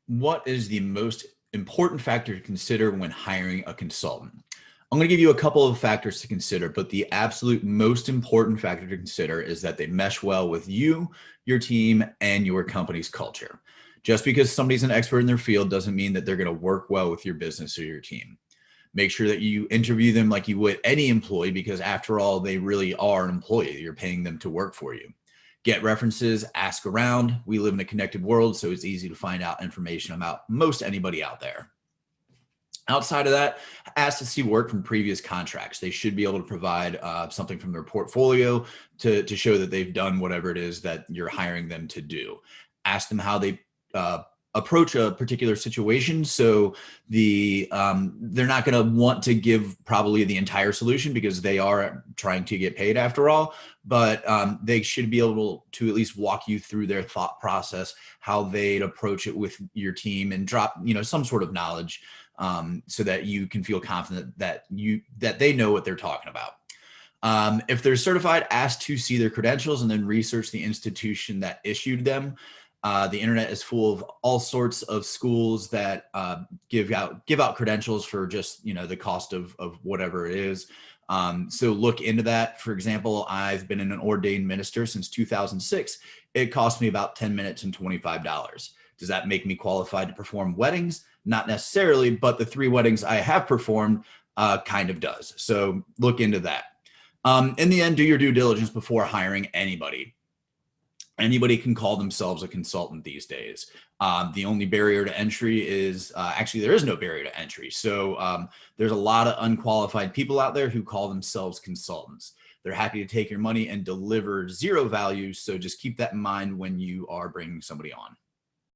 What is the most important factor to consider when hiring a consultant? I'm going to give you a couple of factors to consider, but the absolute most important factor to consider is that they mesh well with you, your team, and your company's culture. Just because somebody's an expert in their field doesn't mean that they're going to work well with your business or your team. Make sure that you interview them like you would any employee, because after all, they really are an employee. You're paying them to work for you. Get references, ask around. We live in a connected world, so it's easy to find out information about most anybody out there. Outside of that, ask to see work from previous contracts. They should be able to provide something from their portfolio to show that they've done whatever it is that you're hiring them to do. Ask them how they approach a particular situation. So they're not going to want to give probably the entire solution because they are trying to get paid after all, but they should be able to at least walk you through their thought process, how they'd approach it with your team, and drop some sort of knowledge so that you can feel confident that they know what they're talking about. If they're certified, ask to see their credentials and then research the institution that issued them. The internet is full of all sorts of schools that give out credentials for just the cost of whatever it is. So look into that. For example, I've been an ordained minister since 2006. It cost me about 10 minutes and $25. Does that make me qualified to perform weddings? Not necessarily, but the 3 weddings I have performed kind of does. So look into that. In the end, do your due diligence before hiring anybody. Anybody can call themselves a consultant these days. The only barrier to entry is actually there is no barrier to entry. So there's a lot of unqualified people out there who call themselves consultants. They're happy to take your money and deliver zero value. So just keep that in mind when you are bringing somebody on.